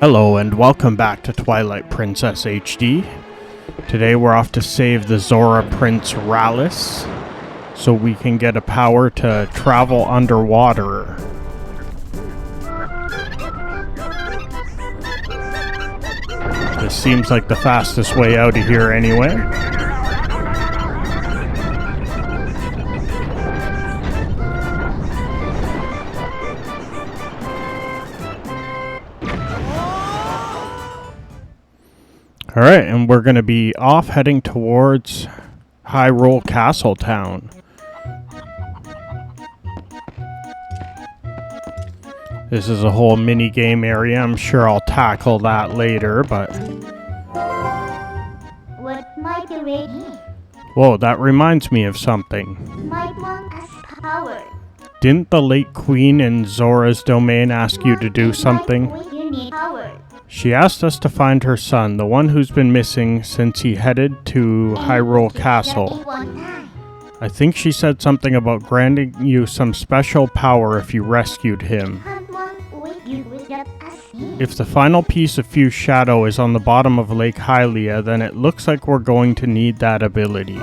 Hello and welcome back to Twilight Princess HD. Today we're off to save the Zora Prince Rallis so we can get a power to travel underwater. This seems like the fastest way out of here anyway. Alright, and we're going to be off heading towards Hyrule Castle Town. This is a whole mini game area. I'm sure I'll tackle that later, but... What might you ready? Whoa, that reminds me of something. Might want us power. Didn't the late queen in Zora's domain ask you to do something? You need power. She asked us to find her son, the one who's been missing since he headed to Hyrule Castle. I think she said something about granting you some special power if you rescued him. If the final piece of Fuse Shadow is on the bottom of Lake Hylia, then it looks like we're going to need that ability.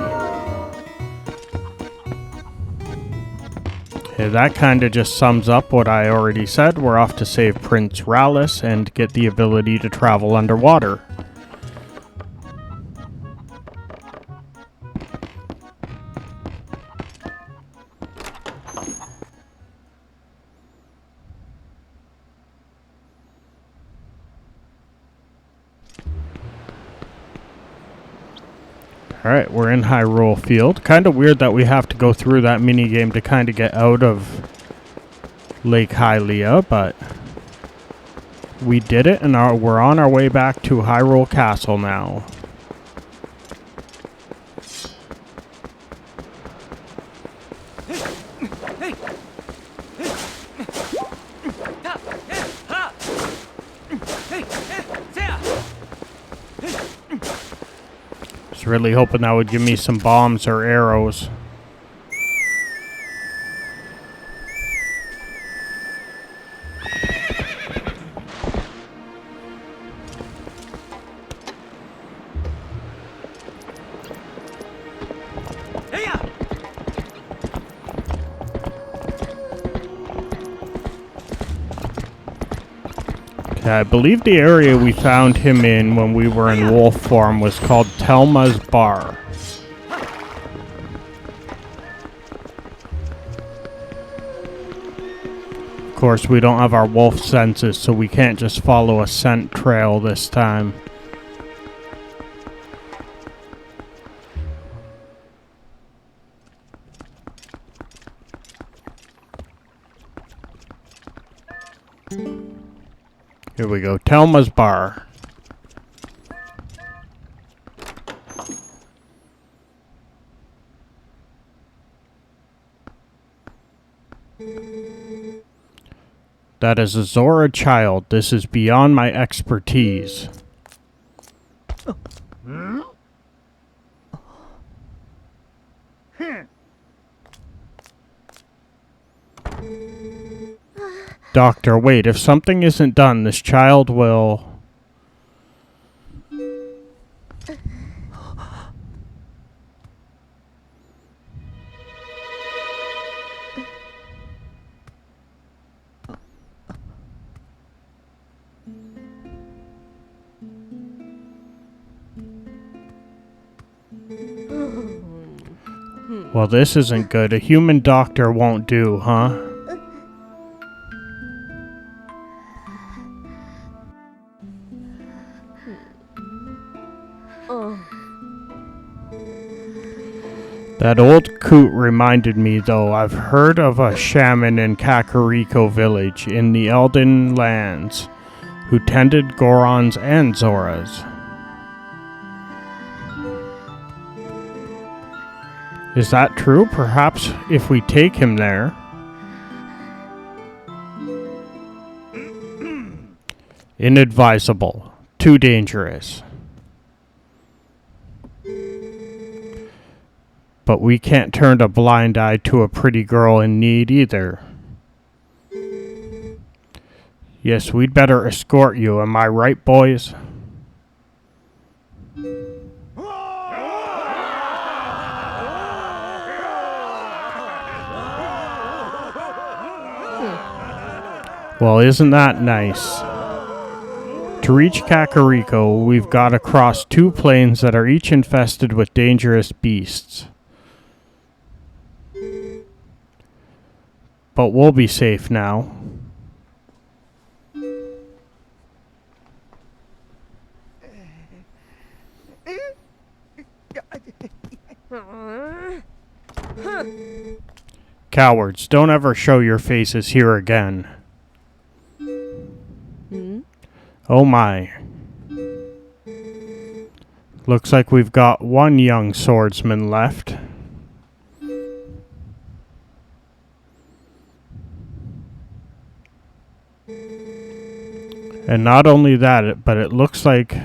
That kind of just sums up what I already said. We're off to save Prince Rallis and get the ability to travel underwater. Alright, we're in Hyrule Field. Kind of weird that we have to go through that minigame to kind of get out of Lake Hylia, but we did it and we're on our way back to Hyrule Castle now. Really hoping that would give me some bombs or arrows. I believe the area we found him in when we were in wolf form was called Telma's Bar. Of course, we don't have our wolf senses, so we can't just follow a scent trail this time. Here we go, Telma's Bar. That is a Zora child. This is beyond my expertise. Doctor, wait, if something isn't done, this child will... Well, this isn't good. A human doctor won't do, huh? That old coot reminded me, though. I've heard of a shaman in Kakariko village in the Elden Lands who tended Goron's and Zora's. Is that true? Perhaps if we take him there. Inadvisable. Too dangerous. But we can't turn a blind eye to a pretty girl in need either. Yes, we'd better escort you, am I right, boys? Well, isn't that nice? To reach Kakariko, we've got to cross 2 plains that are each infested with dangerous beasts. But we'll be safe now. Cowards, don't ever show your faces here again. Oh my. Looks like we've got 1 young swordsman left. And not only that, but it looks like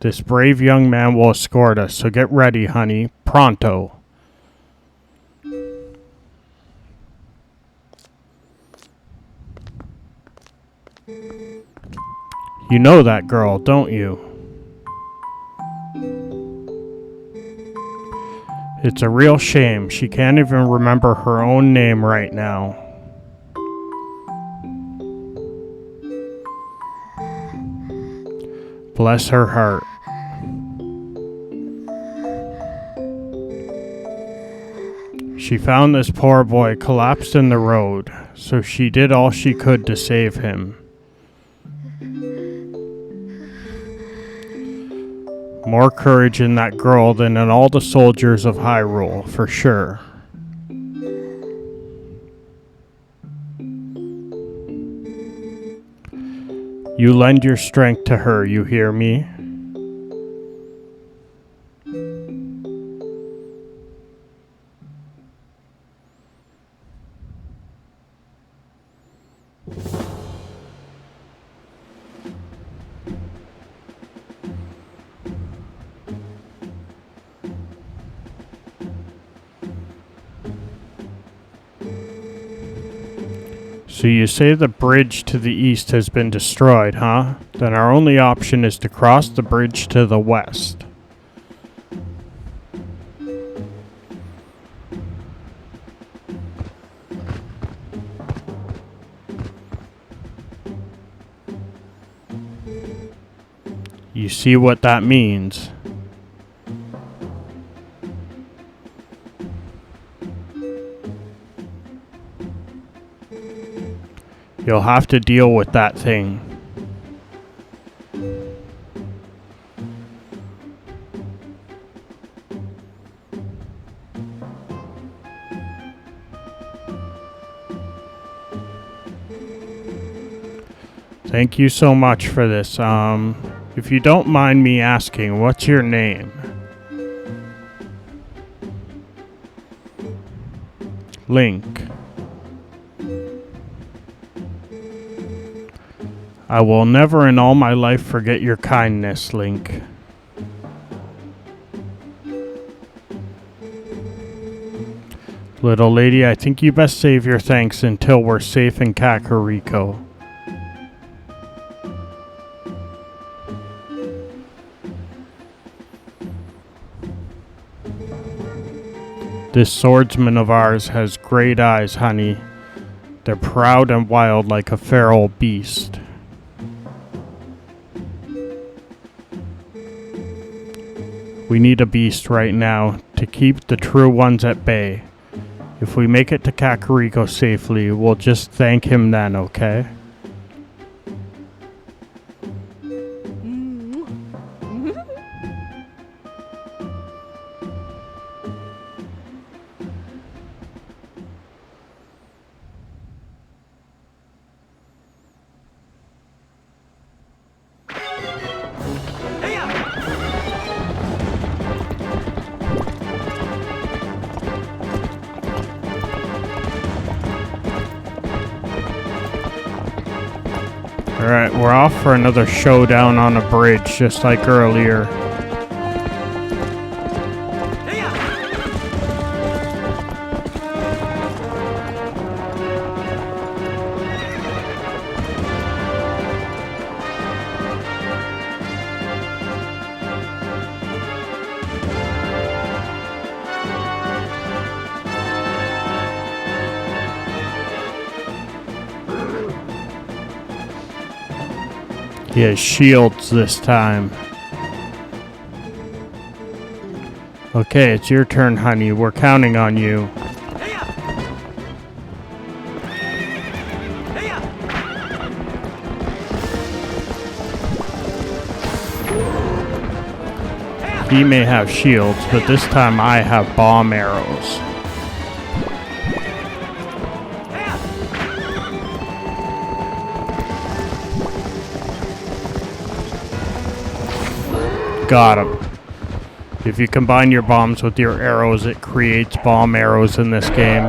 this brave young man will escort us, so get ready, honey. Pronto. You know that girl, don't you? It's a real shame. She can't even remember her own name right now. Bless her heart. She found this poor boy collapsed in the road, so she did all she could to save him. More courage in that girl than in all the soldiers of Hyrule, for sure. You lend your strength to her, you hear me? So you say the bridge to the east has been destroyed, huh? Then our only option is to cross the bridge to the west. You see what that means? You'll have to deal with that thing. Thank you so much for this. If you don't mind me asking, what's your name? Link. I will never in all my life forget your kindness, Link. Little lady, I think you best save your thanks until we're safe in Kakariko. This swordsman of ours has great eyes, honey. They're proud and wild like a feral beast. We need a beast right now to keep the true ones at bay. If we make it to Kakariko safely, we'll just thank him then, okay? Alright, we're off for another showdown on a bridge, just like earlier. He has shields this time. Okay, it's your turn, honey. We're counting on you. He may have shields, but this time I have bomb arrows. Got him. If you combine your bombs with your arrows, it creates bomb arrows in this game.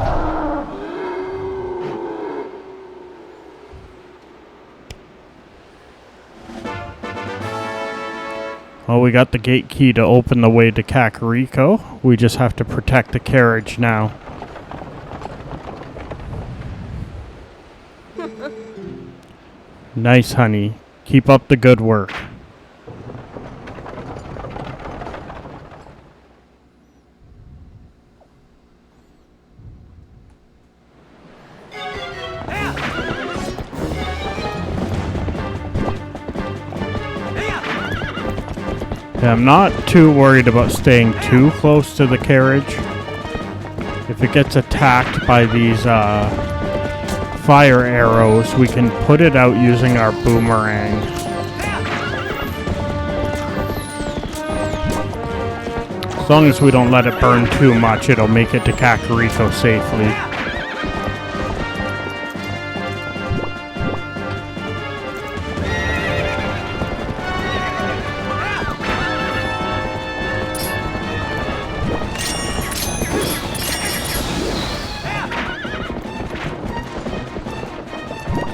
Well, we got the gate key to open the way to Kakariko. We just have to protect the carriage now. Nice, honey. Keep up the good work. Yeah, I'm not too worried about staying too close to the carriage. If it gets attacked by these fire arrows, we can put it out using our boomerang. As long as we don't let it burn too much, it'll make it to Kakariko safely.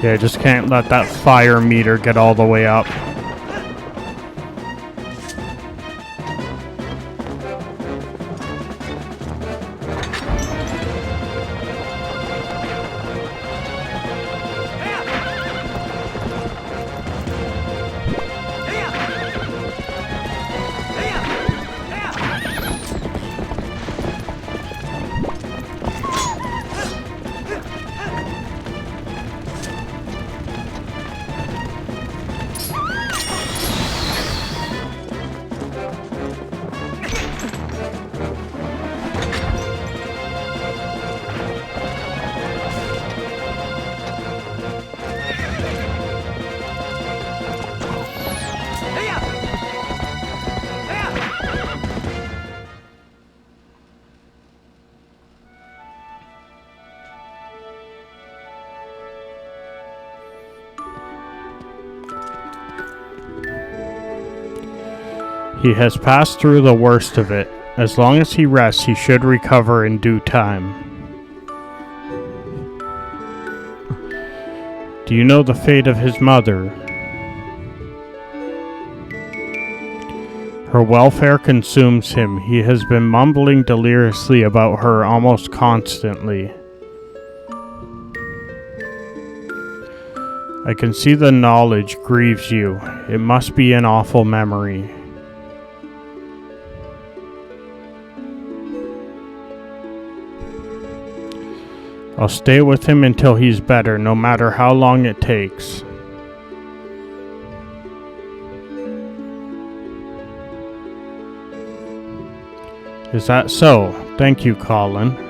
Yeah, just can't let that fire meter get all the way up. He has passed through the worst of it. As long as he rests, he should recover in due time. Do you know the fate of his mother? Her welfare consumes him. He has been mumbling deliriously about her almost constantly. I can see the knowledge grieves you. It must be an awful memory. I'll stay with him until he's better, no matter how long it takes. Is that so? Thank you, Colin.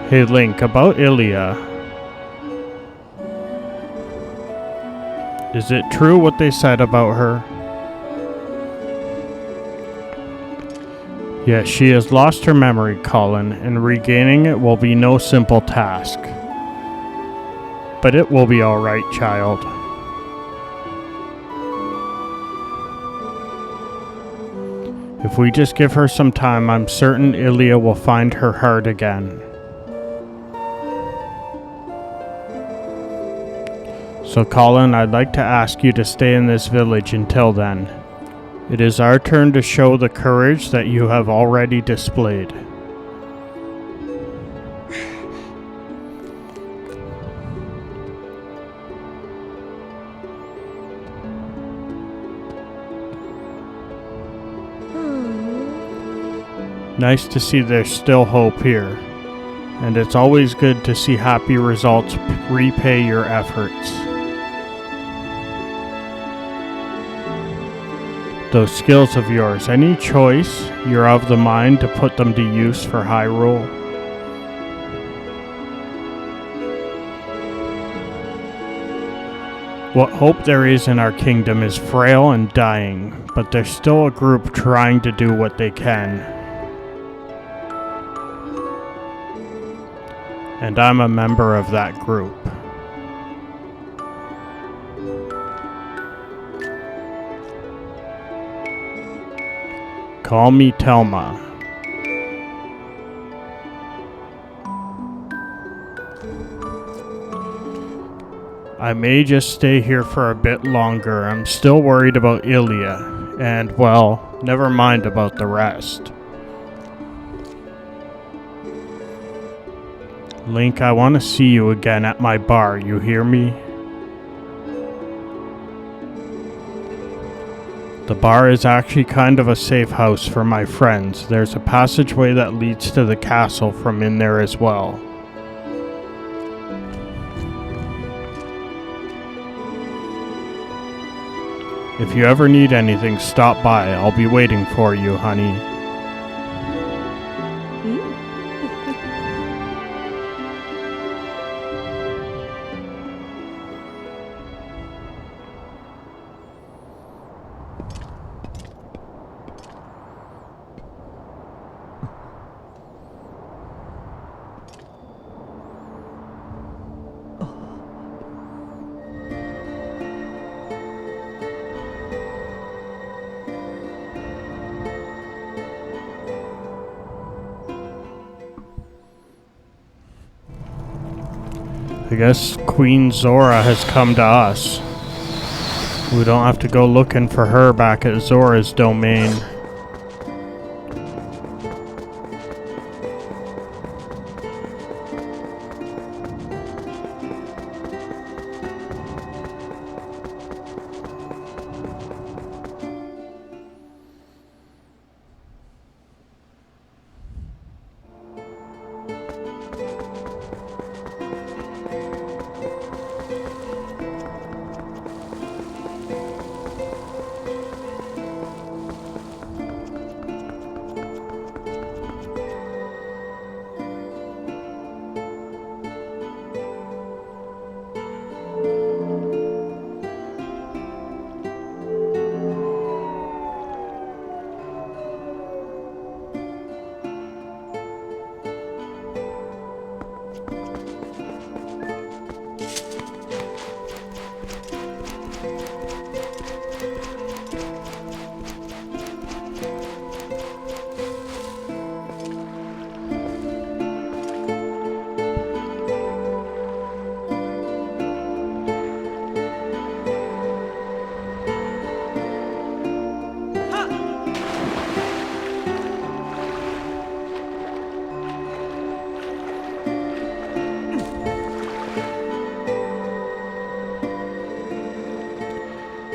Hey Link, about Ilia. Is it true what they said about her? Yes, she has lost her memory, Colin, and regaining it will be no simple task. But it will be alright, child. If we just give her some time, I'm certain Ilia will find her heart again. So Colin, I'd like to ask you to stay in this village until then. It is our turn to show the courage that you have already displayed. Nice to see there's still hope here. And it's always good to see happy results repay your efforts. Those skills of yours, any choice, you're of the mind to put them to use for Hyrule. What hope there is in our kingdom is frail and dying, but there's still a group trying to do what they can. And I'm a member of that group. Call me Telma. I may just stay here for a bit longer. I'm still worried about Ilya, and, well, never mind about the rest. Link, I want to see you again at my bar, you hear me? The bar is actually kind of a safe house for my friends. There's a passageway that leads to the castle from in there as well. If you ever need anything, stop by. I'll be waiting for you, honey. I guess Queen Zora has come to us. We don't have to go looking for her back at Zora's domain.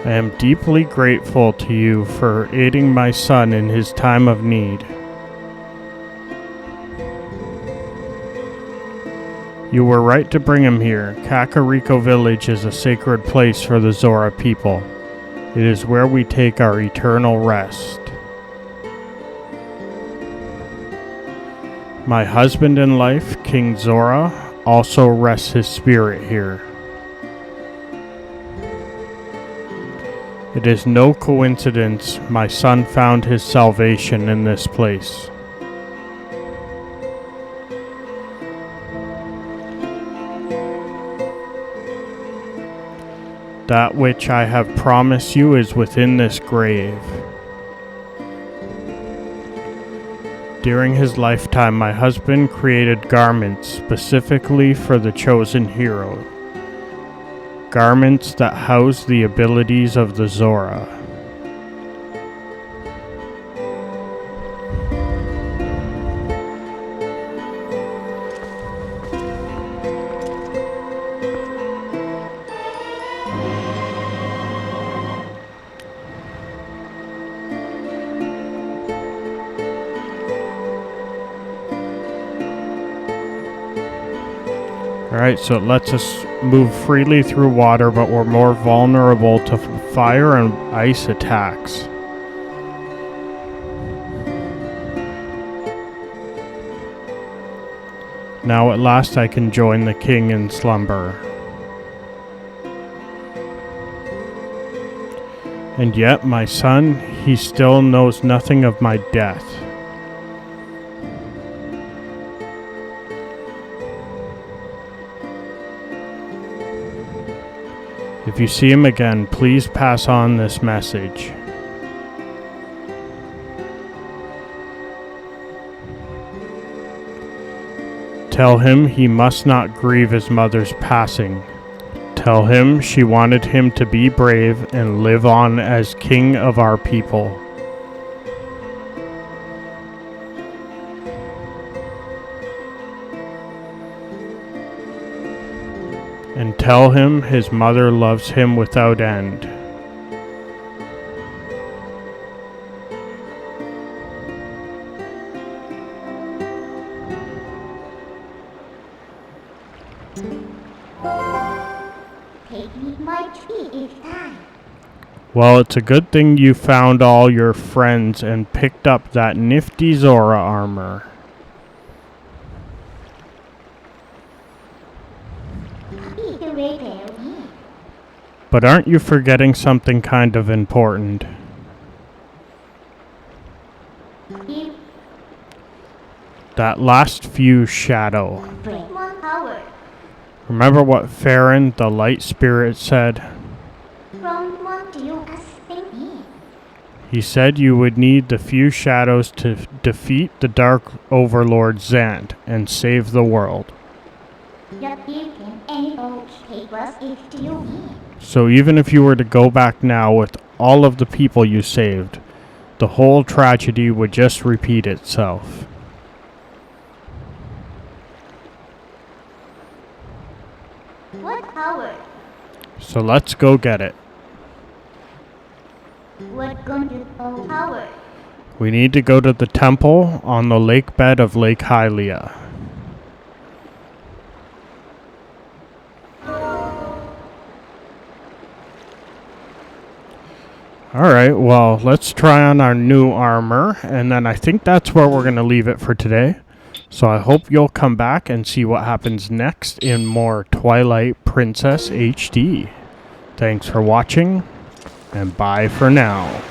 I am deeply grateful to you for aiding my son in his time of need. You were right to bring him here. Kakariko Village is a sacred place for the Zora people. It is where we take our eternal rest. My husband in life, King Zora, also rests his spirit here. It is no coincidence my son found his salvation in this place. That which I have promised you is within this grave. During his lifetime, my husband created garments specifically for the chosen hero. Garments that house the abilities of the Zora. Alright, so it lets us move freely through water, but we're more vulnerable to fire and ice attacks. Now at last I can join the king in slumber. And yet my son, he still knows nothing of my death. If you see him again, please pass on this message. Tell him he must not grieve his mother's passing. Tell him she wanted him to be brave and live on as king of our people. And tell him his mother loves him without end. Take me my tree each time. Well, it's a good thing you found all your friends and picked up that nifty Zora armor. But aren't you forgetting something kind of important? That last fuse shadow. Remember what Farron, the light spirit, said? He said you would need the few shadows to defeat the Dark Overlord Zant and save the world. So even if you were to go back now with all of the people you saved, the whole tragedy would just repeat itself. What power? So let's go get it. What going to power? We need to go to the temple on the lake bed of Lake Hylia. Alright, well, let's try on our new armor, and then I think that's where we're going to leave it for today. So I hope you'll come back and see what happens next in more Twilight Princess HD. Thanks for watching, and bye for now.